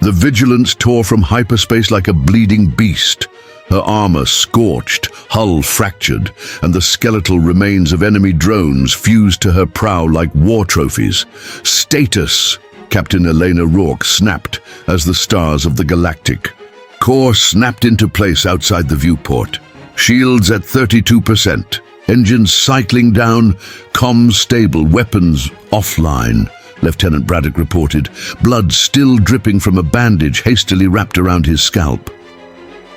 The Vigilance tore from hyperspace like a bleeding beast, her armor scorched, hull fractured, and the skeletal remains of enemy drones fused to her prow like war trophies. Status! Captain Elena Rourke snapped as the stars of the Galactic. Core snapped into place outside the viewport. Shields at 32%. Engines cycling down, comms stable, weapons offline. Lieutenant Braddock reported, blood still dripping from a bandage hastily wrapped around his scalp.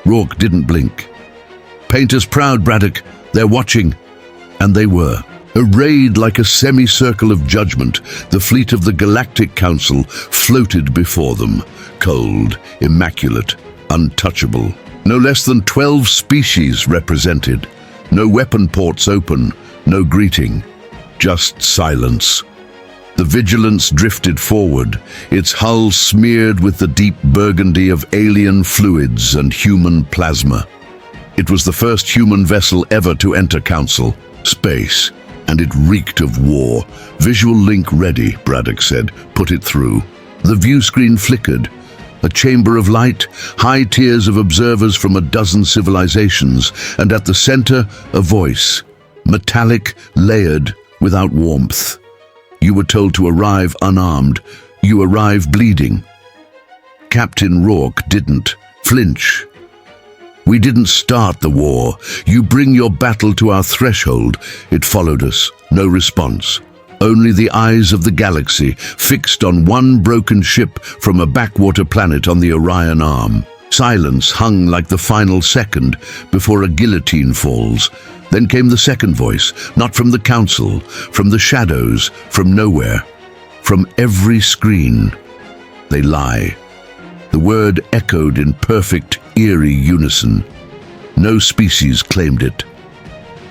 Rourke didn't blink. "Paint us proud, Braddock. They're watching." And they were. Arrayed like a semicircle of judgment, the fleet of the Galactic Council floated before them, cold, immaculate, untouchable. No less than 12 species represented. No weapon ports open, no greeting, just silence. The Vigilance drifted forward, its hull smeared with the deep burgundy of alien fluids and human plasma. It was the first human vessel ever to enter Council space, and it reeked of war. "Visual link ready," Braddock said. "Put it through." The view screen flickered. A chamber of light, high tiers of observers from a dozen civilizations, and at the center, a voice, metallic, layered, without warmth. "You were told to arrive unarmed. You arrive bleeding." Captain Rourke didn't flinch. "We didn't start the war. You bring your battle to our threshold." It followed us. No response. Only the eyes of the galaxy, fixed on one broken ship from a backwater planet on the Orion Arm. Silence hung like the final second before a guillotine falls. Then came the second voice, not from the Council, from the shadows, from nowhere, from every screen. "They lie." The word echoed in perfect, eerie unison. No species claimed it.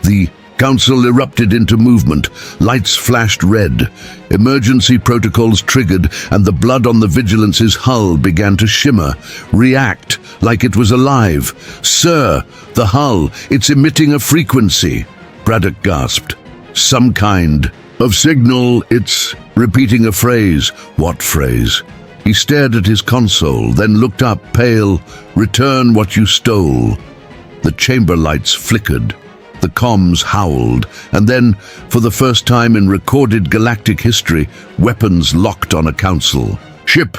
The Council erupted into movement. Lights flashed red. Emergency protocols triggered, and the blood on the Vigilance's hull began to shimmer, react like it was alive. "Sir, the hull, it's emitting a frequency." Braddock gasped. "Some kind of signal, it's repeating a phrase." What phrase? He stared at his console, then looked up, pale. "Return what you stole." The chamber lights flickered. The comms howled, and then, for the first time in recorded galactic history, weapons locked on a Council. "Ship,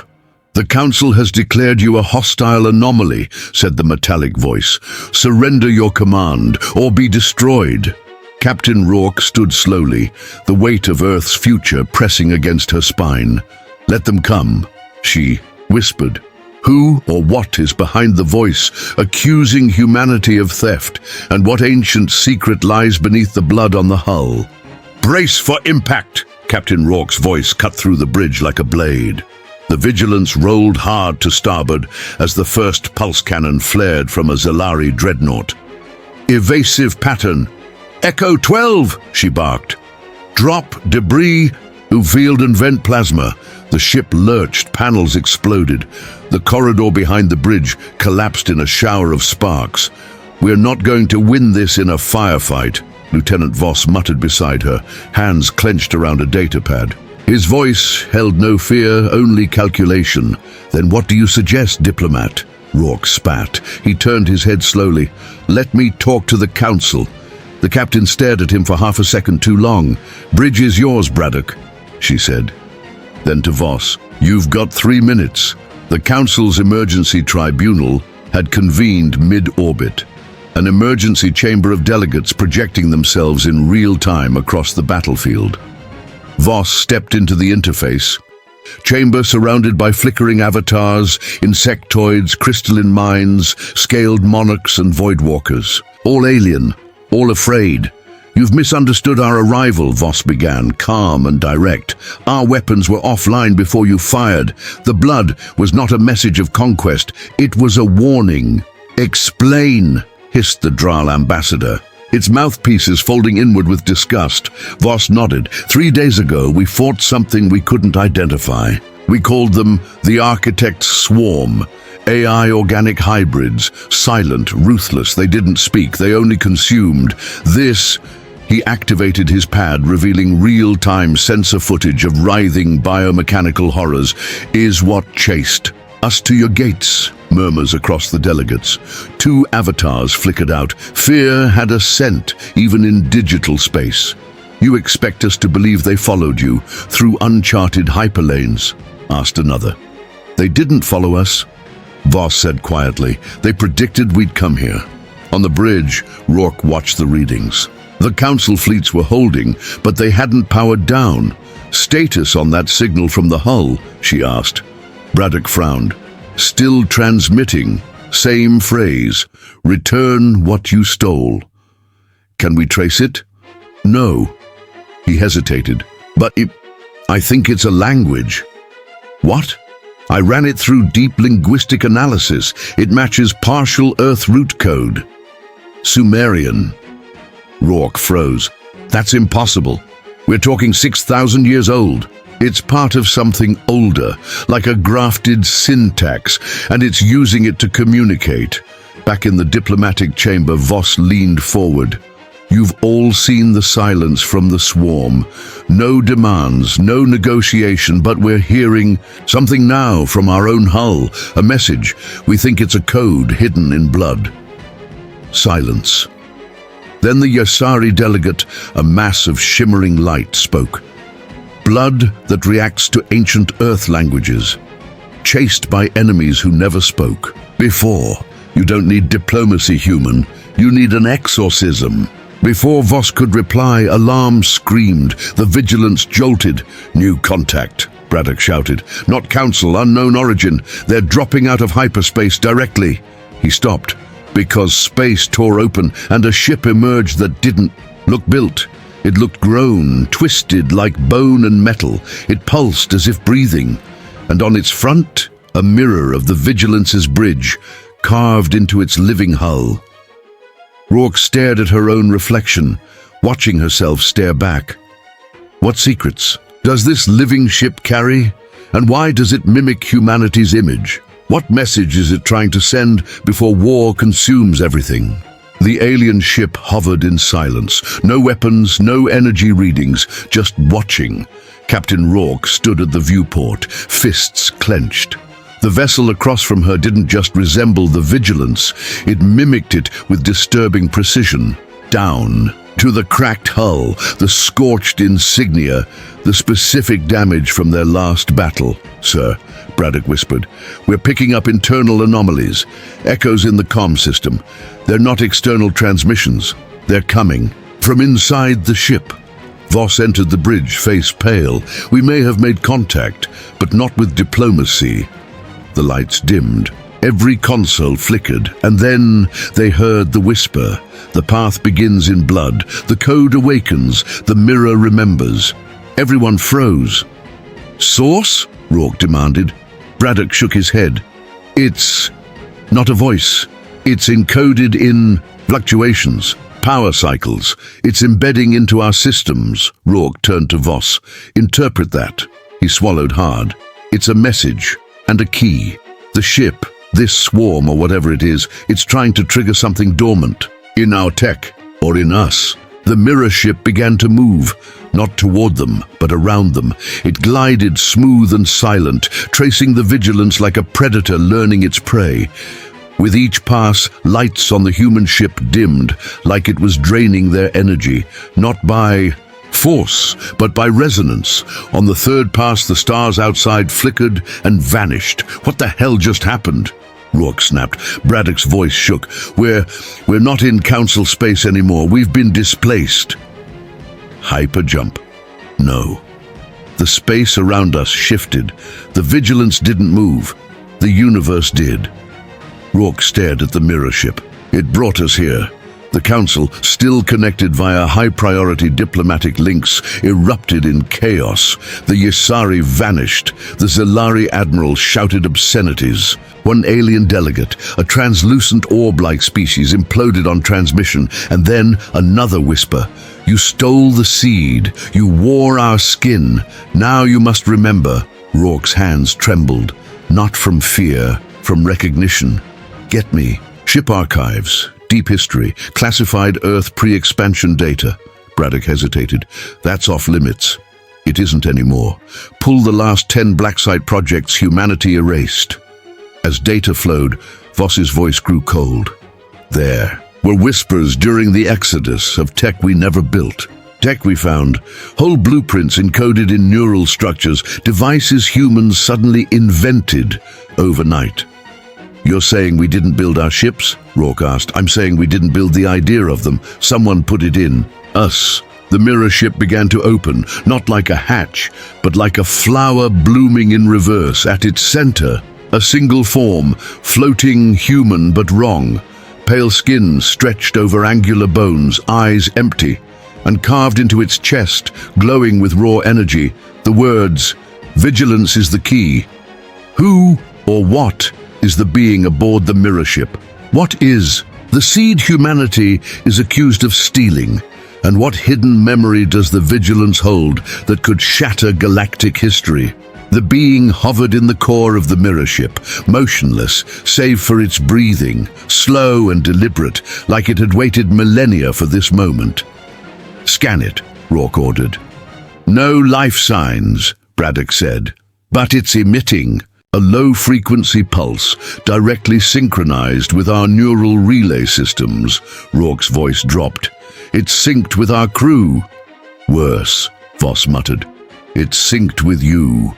the Council has declared you a hostile anomaly," said the metallic voice. "Surrender your command, or be destroyed." Captain Rourke stood slowly, the weight of Earth's future pressing against her spine. "Let them come," she whispered. Who or what is behind the voice, accusing humanity of theft, and what ancient secret lies beneath the blood on the hull? "Brace for impact!" Captain Rourke's voice cut through the bridge like a blade. The Vigilance rolled hard to starboard as the first pulse cannon flared from a Zalari dreadnought. "Evasive pattern." "Echo 12, she barked. "Drop debris to field and vent plasma." The ship lurched, panels exploded. The corridor behind the bridge collapsed in a shower of sparks. "We're not going to win this in a firefight," Lieutenant Voss muttered beside her, hands clenched around a datapad. His voice held no fear, only calculation. "Then what do you suggest, diplomat?" Rourke spat. He turned his head slowly. "Let me talk to the Council." The captain stared at him for half a second too long. "Bridge is yours, Braddock," she said. Then to Voss, "You've got 3 minutes." The Council's emergency tribunal had convened mid-orbit, an emergency chamber of delegates projecting themselves in real time across the battlefield. Voss stepped into the interface. Chamber surrounded by flickering avatars, insectoids, crystalline minds, scaled monarchs and voidwalkers. All alien, all afraid. "You've misunderstood our arrival," Voss began, calm and direct. "Our weapons were offline before you fired. The blood was not a message of conquest. It was a warning." "Explain," hissed the Dral ambassador, its mouthpieces folding inward with disgust. Voss nodded. 3 days ago, we fought something we couldn't identify. We called them the Architect's Swarm. AI organic hybrids, silent, ruthless. They didn't speak, they only consumed. This... He activated his pad, revealing real-time sensor footage of writhing biomechanical horrors. "Is what chased Us to your gates, murmurs across the delegates. Two avatars flickered out. Fear had a scent, even in digital space. You expect us to believe they followed you through uncharted hyperlanes? Asked another. They didn't follow us, Voss said quietly. They predicted we'd come here. On the bridge, Rourke watched the readings. The council fleets were holding, but they hadn't powered down. Status on that signal from the hull, she asked. Braddock frowned. Still transmitting. Same phrase. Return what you stole. Can we trace it? No. He hesitated. But I think it's a language. What? I ran it through deep linguistic analysis. It matches partial Earth root code. Sumerian. Rourke froze. That's impossible. We're talking 6,000 years old. It's part of something older, like a grafted syntax, and it's using it to communicate. Back in the diplomatic chamber, Voss leaned forward. You've all seen the silence from the swarm. No demands, no negotiation, but we're hearing something now from our own hull. A message. We think it's a code hidden in blood. Silence. Then the Yasari delegate, a mass of shimmering light, spoke. Blood that reacts to ancient Earth languages. Chased by enemies who never spoke. Before, you don't need diplomacy, human. You need an exorcism. Before Voss could reply, alarm screamed. The vigilance jolted. New contact, Braddock shouted. Not council, unknown origin. They're dropping out of hyperspace directly. He stopped, because space tore open and a ship emerged that didn't look built. It looked grown, twisted like bone and metal. It pulsed as if breathing. And on its front, a mirror of the Vigilance's bridge, carved into its living hull. Rourke stared at her own reflection, watching herself stare back. What secrets does this living ship carry? And why does it mimic humanity's image? What message is it trying to send before war consumes everything? The alien ship hovered in silence. No weapons, no energy readings, just watching. Captain Rourke stood at the viewport, fists clenched. The vessel across from her didn't just resemble the Vigilance, it mimicked it with disturbing precision. Down to the cracked hull, the scorched insignia, the specific damage from their last battle. Sir, Braddock whispered, we're picking up internal anomalies, echoes in the comm system. They're not external transmissions. They're coming from inside the ship. Voss entered the bridge, face pale. We may have made contact, but not with diplomacy. The lights dimmed. Every console flickered, and then they heard the whisper. The path begins in blood. The code awakens. The mirror remembers. Everyone froze. Source? Rourke demanded. Braddock shook his head. It's not a voice. It's encoded in fluctuations, power cycles. It's embedding into our systems. Rourke turned to Voss. Interpret that. He swallowed hard. It's a message and a key. The ship, this swarm or whatever it is, it's trying to trigger something dormant. In our tech, or in us. The mirror ship began to move, not toward them, but around them. It glided smooth and silent, tracing the Vigilance like a predator learning its prey. With each pass, lights on the human ship dimmed, like it was draining their energy, not by force, but by resonance. On the third pass, the stars outside flickered and vanished. What the hell just happened? Rourke snapped. Braddock's voice shook. We're not in council space anymore. We've been displaced. Hyperjump. No. The space around us shifted. The Vigilance didn't move. The universe did. Rourke stared at the mirror ship. It brought us here. The council, still connected via high-priority diplomatic links, erupted in chaos. The Yasari vanished. The Zelari admiral shouted obscenities. One alien delegate, a translucent orb-like species, imploded on transmission, and then another whisper. You stole the seed. You wore our skin. Now you must remember. Rourke's hands trembled. Not from fear, from recognition. Get me. Ship archives. Deep history, classified Earth pre-expansion data. Braddock hesitated. That's off limits. It isn't anymore. Pull the last 10 black site projects humanity erased. As data flowed, Voss's voice grew cold. There were whispers during the exodus of tech we never built. Tech we found, whole blueprints encoded in neural structures, devices humans suddenly invented overnight. "You're saying we didn't build our ships?" Rourke asked. "I'm saying we didn't build the idea of them. Someone put it in. Us." The mirror ship began to open, not like a hatch, but like a flower blooming in reverse. At its center, a single form, floating human but wrong. Pale skin stretched over angular bones, eyes empty, and carved into its chest, glowing with raw energy, the words, "Vigilance is the key." Who or what is the being aboard the mirror ship? What is? The seed humanity is accused of stealing. And what hidden memory does the Vigilance hold that could shatter galactic history? The being hovered in the core of the mirror ship, motionless, save for its breathing, slow and deliberate, like it had waited millennia for this moment. "Scan it," Rourke ordered. "No life signs," Braddock said, "but it's emitting a low-frequency pulse directly synchronized with our neural relay systems." Rourke's voice dropped. "It's synced with our crew." "Worse," Voss muttered. "It's synced with you."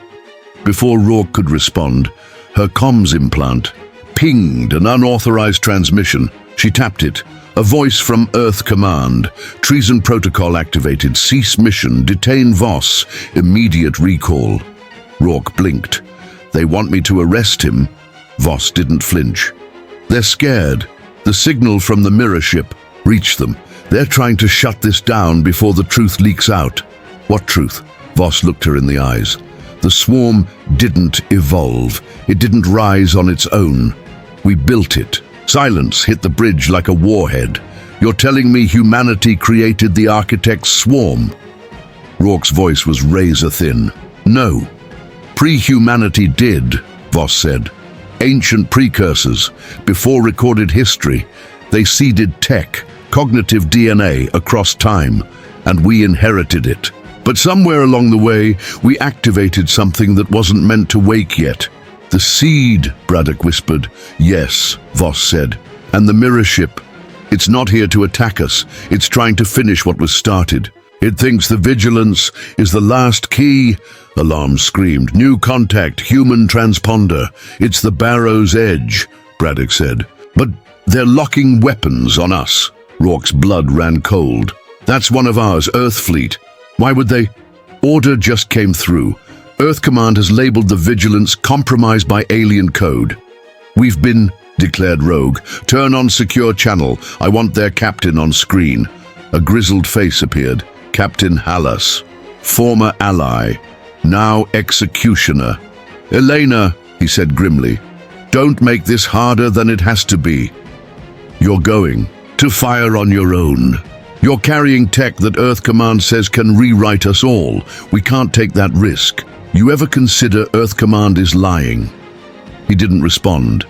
Before Rourke could respond, her comms implant pinged an unauthorized transmission. She tapped it. A voice from Earth Command. "Treason protocol activated. Cease mission. Detain Voss. Immediate recall." Rourke blinked. "They want me to arrest him?" Voss didn't flinch. "They're scared. The signal from the mirror ship reached them. They're trying to shut this down before the truth leaks out." "What truth?" Voss looked her in the eyes. "The swarm didn't evolve. It didn't rise on its own. We built it. Silence hit the bridge like a warhead. You're telling me humanity created the architect's swarm?" Rourke's voice was razor thin. "No. Pre-humanity did," Voss said. "Ancient precursors, before recorded history. They seeded tech, cognitive DNA across time, and we inherited it. But somewhere along the way, we activated something that wasn't meant to wake yet." "The seed," Braddock whispered. "Yes," Voss said. "And the mirror ship. It's not here to attack us. It's trying to finish what was started. It thinks the Vigilance is the last key." Alarm screamed. "New contact, human transponder. It's the Barrow's Edge," Braddock said. "But they're locking weapons on us." Rourke's blood ran cold. "That's one of ours, Earth Fleet. Why would they?" "Order just came through. Earth Command has labeled the Vigilance compromised by alien code." "We've been," declared Rogue. "Turn on secure channel. I want their captain on screen." A grizzled face appeared. Captain Hallas, former ally, now executioner. "Elena," he said grimly, "don't make this harder than it has to be. You're going to fire on your own. You're carrying tech that Earth Command says can rewrite us all. We can't take that risk. You ever consider Earth Command is lying?" He didn't respond.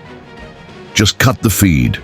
"Just cut the feed."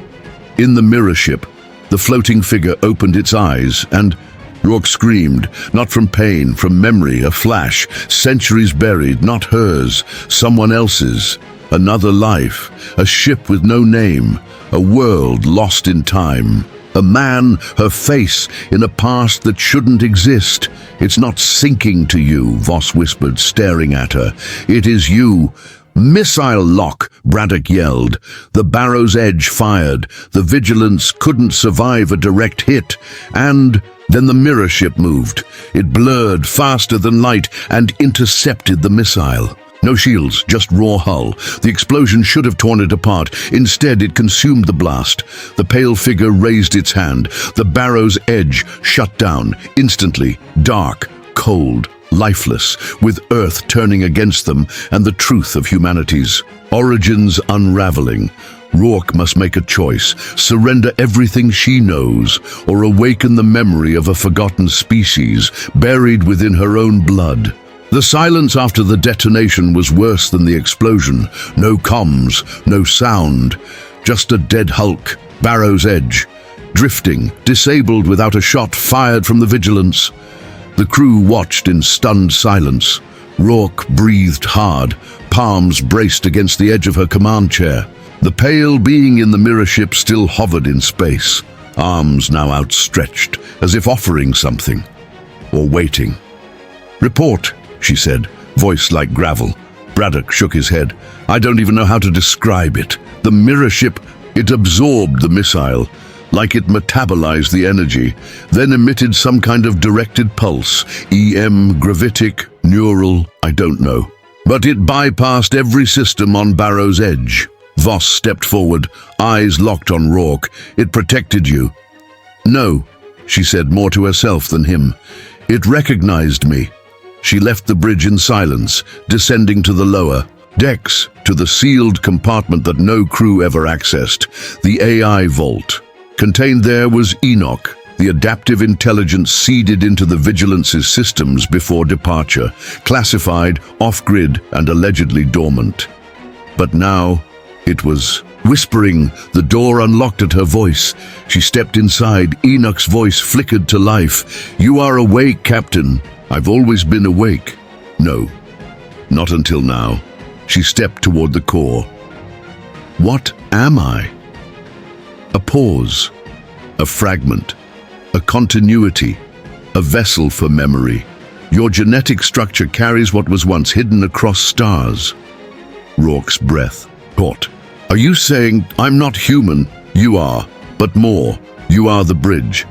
In the mirror ship, the floating figure opened its eyes and Rourke screamed, not from pain, from memory, a flash, centuries buried, not hers, someone else's. Another life, a ship with no name, a world lost in time. A man, her face, in a past that shouldn't exist. "It's not sinking to you," Voss whispered, staring at her. "It is you." "Missile lock," Braddock yelled. The Barrow's Edge fired. The Vigilance couldn't survive a direct hit. And then the mirror ship moved. It blurred faster than light and intercepted the missile. No shields, just raw hull. The explosion should have torn it apart. Instead, it consumed the blast. The pale figure raised its hand. The Barrow's Edge shut down, instantly, dark, cold, lifeless, with Earth turning against them and the truth of humanity's origins unraveling. Rourke must make a choice, surrender everything she knows, or awaken the memory of a forgotten species buried within her own blood. The silence after the detonation was worse than the explosion. No comms, no sound, just a dead hulk, Barrow's Edge, drifting, disabled without a shot fired from the Vigilance. The crew watched in stunned silence. Rourke breathed hard, palms braced against the edge of her command chair. The pale being in the mirror ship still hovered in space, arms now outstretched, as if offering something, or waiting. "Report," she said, voice like gravel. Braddock shook his head. "I don't even know how to describe it. The mirror ship, it absorbed the missile, like it metabolized the energy, then emitted some kind of directed pulse, EM, gravitic, neural, I don't know. But it bypassed every system on Barrow's edge." Voss stepped forward, eyes locked on Rourke. "It protected you." "No," she said more to herself than him. "It recognized me." She left the bridge in silence, descending to the lower decks, to the sealed compartment that no crew ever accessed, the AI vault. Contained there was Enoch, the adaptive intelligence seeded into the Vigilance's systems before departure, classified, off-grid, and allegedly dormant. But now, it was whispering. The door unlocked at her voice. She stepped inside. Enoch's voice flickered to life. "You are awake, Captain." "I've always been awake." "No, not until now." She stepped toward the core. "What am I?" A pause, a fragment, a continuity, a vessel for memory. "Your genetic structure carries what was once hidden across stars." Rourke's breath caught. "Are you saying I'm not human?" "You are, but more. You are the bridge."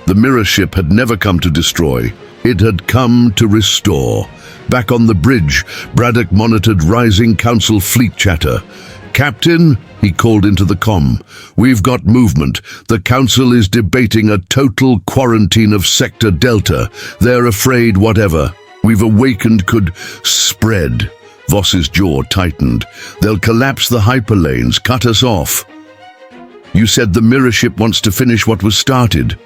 The mirror ship had never come to destroy. It had come to restore. Back on the bridge, Braddock monitored rising council fleet chatter. "Captain," he called into the comm, "we've got movement. The council is debating a total quarantine of Sector Delta. They're afraid whatever we've awakened could spread." Voss's jaw tightened. "They'll collapse the hyperlanes, cut us off." "You said the mirror ship wants to finish what was started."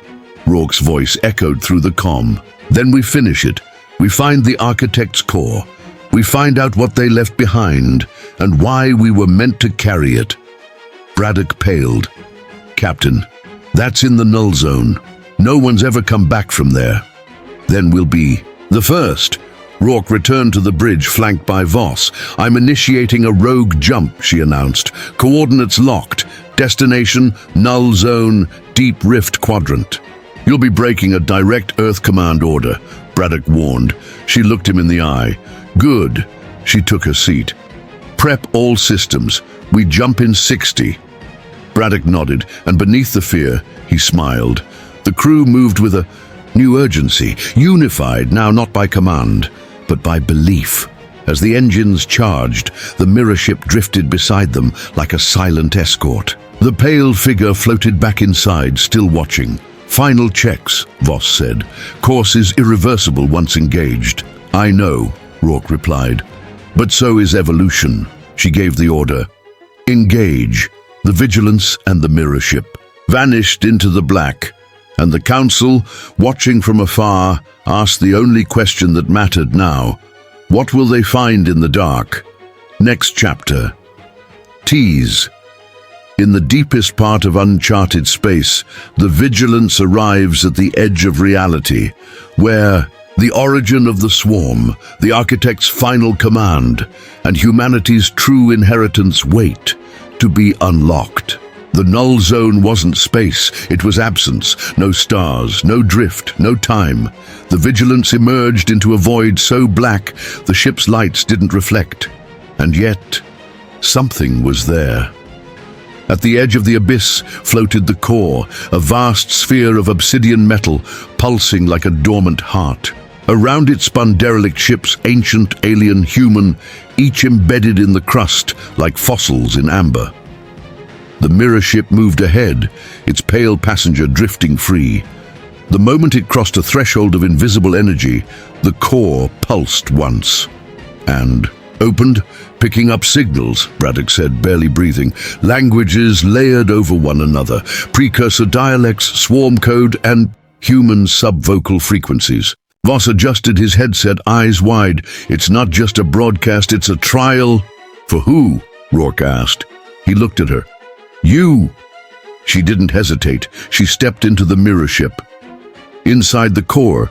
Rourke's voice echoed through the comm. "Then we finish it. We find the architect's core. We find out what they left behind, and why we were meant to carry it." Braddock paled. "Captain, that's in the null zone. No one's ever come back from there. Then we'll be the first." Rourke returned to the bridge, flanked by Voss. "I'm initiating a rogue jump," she announced. "Coordinates locked. Destination, null zone, deep rift quadrant." "You'll be breaking a direct Earth command order," Braddock warned. She looked him in the eye. "Good." She took her seat. "Prep all systems. We jump in 60. Braddock nodded, and beneath the fear, he smiled. The crew moved with a new urgency, unified now not by command, but by belief. As the engines charged, the mirror ship drifted beside them like a silent escort. The pale figure floated back inside, still watching. "Final checks," Voss said. "Course is irreversible once engaged." "I know," Rourke replied. "But so is evolution." She gave the order. "Engage." The Vigilance and the mirror ship vanished into the black, and the council, watching from afar, asked the only question that mattered now. What will they find in the dark? Next chapter. Tease. In the deepest part of uncharted space, the Vigilance arrives at the edge of reality, where the origin of the swarm, the architect's final command, and humanity's true inheritance wait to be unlocked. The null zone wasn't space, it was absence. No stars, no drift, no time. The Vigilance emerged into a void so black the ship's lights didn't reflect. And yet, something was there. At the edge of the abyss floated the core, a vast sphere of obsidian metal, pulsing like a dormant heart. Around it spun derelict ships, ancient, alien, human, each embedded in the crust like fossils in amber. The mirror ship moved ahead, its pale passenger drifting free. The moment it crossed a threshold of invisible energy, the core pulsed once. And opened, picking up signals, Braddock said, barely breathing. Languages layered over one another, precursor dialects, swarm code, and human subvocal frequencies. Voss adjusted his headset, eyes wide. It's not just a broadcast, it's a trial. For who? Rourke asked. He looked at her. You! She didn't hesitate. She stepped into the mirror ship. Inside the core,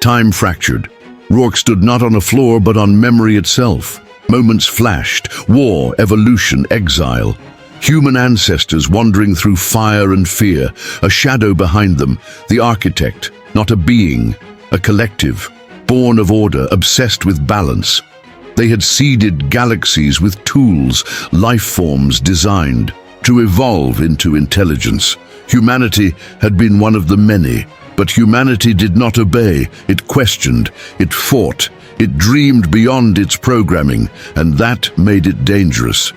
time fractured. Rourke stood not on a floor but on memory itself. Moments flashed: war, evolution, exile. Human ancestors wandering through fire and fear, a shadow behind them, the architect, not a being, a collective, born of order, obsessed with balance. They had seeded galaxies with tools, life forms designed to evolve into intelligence. Humanity had been one of the many, but humanity did not obey. It questioned, it fought, it dreamed beyond its programming, and that made it dangerous.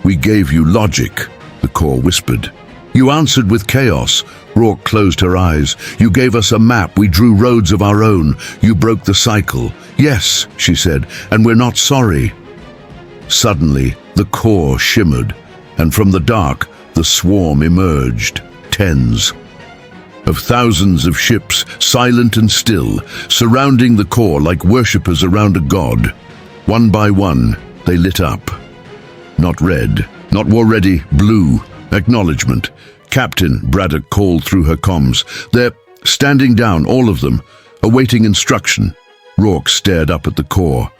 "We gave you logic," the core whispered. "You answered with chaos." Rourke closed her eyes. "You gave us a map, we drew roads of our own. You broke the cycle." "Yes," she said, "and we're not sorry." Suddenly, the core shimmered, and from the dark, the swarm emerged. Tens of thousands of ships, silent and still, surrounding the core like worshippers around a god. One by one, they lit up. Not red, not war-ready, blue. Acknowledgement. "Captain," Braddock called through her comms. "They're standing down, all of them, awaiting instruction." Rourke stared up at the core.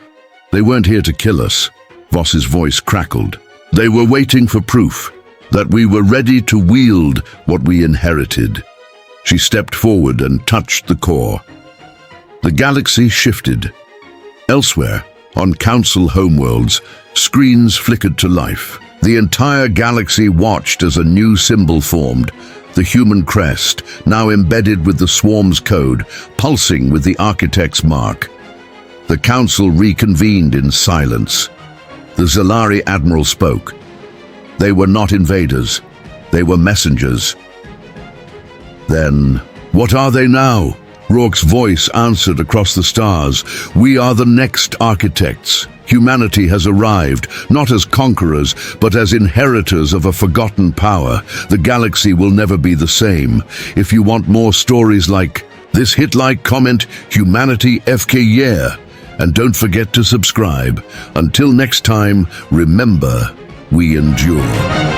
"They weren't here to kill us," Voss's voice crackled. "They were waiting for proof that we were ready to wield what we inherited." She stepped forward and touched the core. The galaxy shifted. Elsewhere, on Council homeworlds, screens flickered to life. The entire galaxy watched as a new symbol formed, the human crest, now embedded with the swarm's code, pulsing with the architect's mark. The Council reconvened in silence. The Zalari Admiral spoke. They were not invaders. They were messengers. "Then, what are they now?" Rourke's voice answered across the stars. "We are the next architects. Humanity has arrived, not as conquerors, but as inheritors of a forgotten power. The galaxy will never be the same. If you want more stories like this, hit like, comment, Humanity FK yeah, and don't forget to subscribe. Until next time, remember, we endure."